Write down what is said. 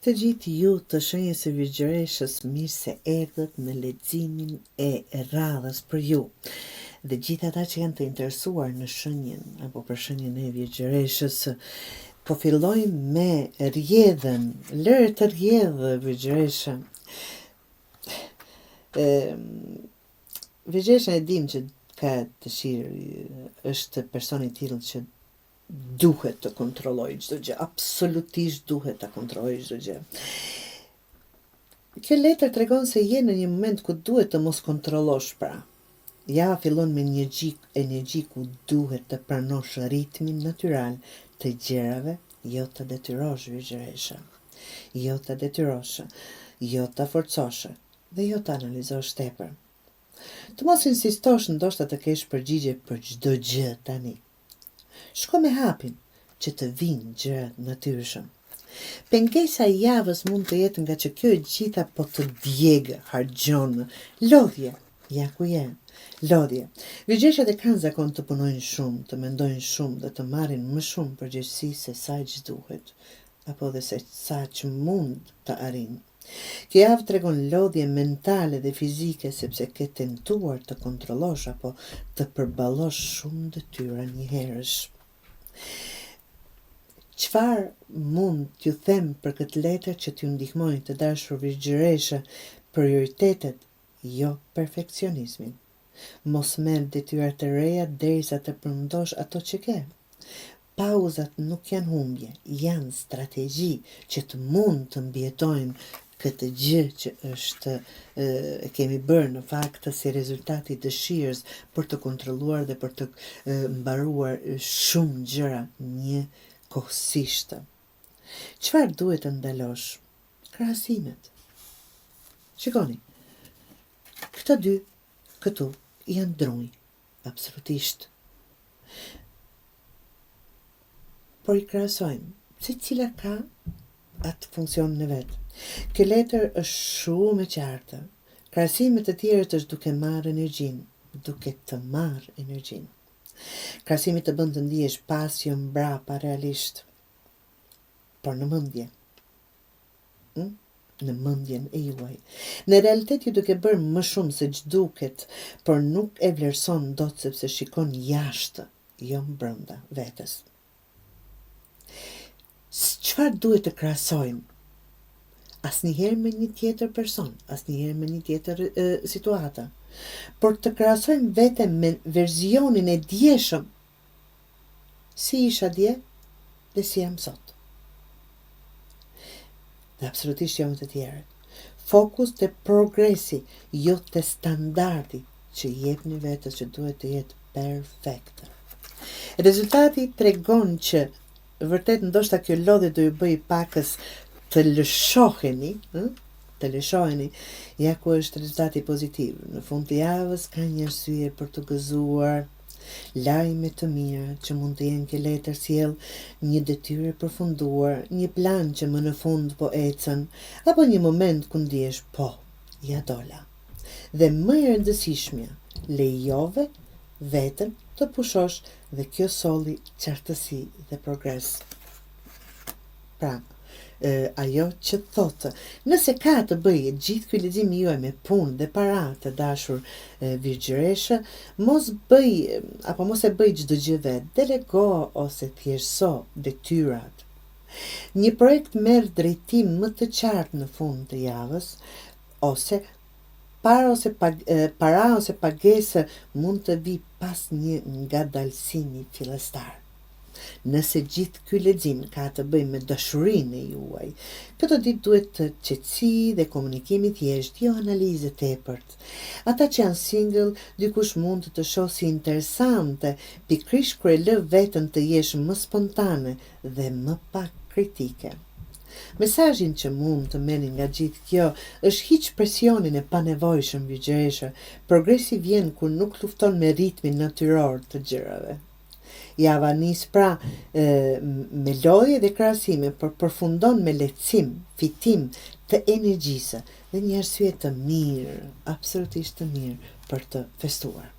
Të gjithë ju të shenjës së Virgjëreshës, mirë se erdhët në leximin e radhës për ju. Dhe gjithë ata që janë të interesuar në shenjën apo për shenjën e Virgjëreshës, po fillojmë me rrjedhën, lërë të rrjedhë Virgjëresha. Virgjëresha e dim që ka dëshirë, është person i tillë që duhet të kontrolloj çdo gjë, absolutisht duhet të kontrolloj çdo gjë. Kjo letër tregon se je në një moment ku duhet të mos kontrollosh pra. Ja fillon me një energji ku duhet të pranosh ritmin natyral të gjërave, jo të detyrosh Virgjëresha. Jo të detyrosh, jo të forcosh dhe jo të analizosh tepër. Të mos insistosh ndoshta të kesh përgjigje për çdo gjë tani. Shko me hapin që të vinë gjërat natyrshëm. Pengesa e javës mund të jetë nga që kjo e gjitha po të djegë, hargjonë, lodhje, ja ku je, lodhje. Virgjëreshat e kanë zakon të punojnë shumë, të mendojnë shumë dhe të marrin më shumë përgjegjësi se sa që duhet, apo dhe se sa që mund të arrijnë. Kjo javë tregon lodhje mentale dhe fizike sepse ke tentuar të kontrollosh apo të përballosh shumë detyra njëherësh. Çfarë mund t'ju them për këtë letër që t'ju ndihmojnë të dashur Virgjëresha? Prioritetet, jo perfekcionizmin. Mos merr detyra të reja derisa të përmendosh ato që ke. Pauzat nuk janë humbje, janë strategji që të mund të mbijetojnë këtë gjë që është kemi bërë në fakt si rezultati i dëshirës për të kontrolluar dhe për të mbaruar shumë gjëra njëkohësisht. Çfarë duhet të ndalosh? Krahasimet. Shikoni, këto dy këtu janë drunj, absolutisht. Por i krahasojmë, secila ka atë funksionin e vet. Kjo letër është shumë e qartë. Krahasimet e tjera është duke marrë energjinë, duke të marrë energjinë. Krahasimi të bën të ndihesh pasjo mbrapa realisht, por në mendje. Në mendjen e juaj. Në realitet ju duke bërë më shumë se ç'duket, por nuk e vlerëson dot sepse shikon jashtë, jo brenda vetes. Çfarë duhet të krahasojmë? Asnjëherë me një tjetër person, asnjëherë me një tjetër situata. Por të krahasojmë veten me versionin e djeshëm, si isha dje dhe si jam sot. Dhe absolutisht jo me të tjerët. Fokus te progresi, jo te standardi që jepni vetes që duhet të jetë perfekte. Rezultati tregon që vërtet ndoshta kjo lodhje do ju bëj pakës të lëshoheni, ja ku është rezultati pozitiv. Në fund të javës ka një arsye për të gëzuar, lajme të mira që mund të jenë kjo letër sjell, një detyrë e përfunduar, një plan që më në fund po ecën, apo një moment ku ndihesh po, ja dola. Dhe më e rëndësishmja, lejove veten të pushosh dhe kjo solli qartësi dhe progres. Pra, ajo që thotë, nëse ka të bëjë gjithë ky lexim juaj me punë dhe para të dashur Virgjëresha, mos e bëj çdo gjë vet, delego ose thjeshtëso detyrat. Një projekt merr drejtim më të qartë në fund të javës, ose para ose pagesë mund të vi pas një ngadalësimi fillestar. Nëse gjithë ky lexim ka të bëjë me dashurinë e juaj, këto ditë duhet të qetësi dhe komunikimi thjesht, jo analizë tepërt. Ata që janë single, dikush mund të shohë si interesante, pikërisht kur e lë veten të jesh më spontane dhe më pak kritike. Mesazhin që mund të merrni nga gjithë kjo është hiq presionin e panevojshëm Virgjëresha. Progresi vjen kur nuk lufton me ritmin natyror të gjërave. Java nis pra me lodhje dhe krahasime, por përfundon me lehtësim, fitim të energjisë dhe një arsye të mirë, absolutisht të mirë për të festuar.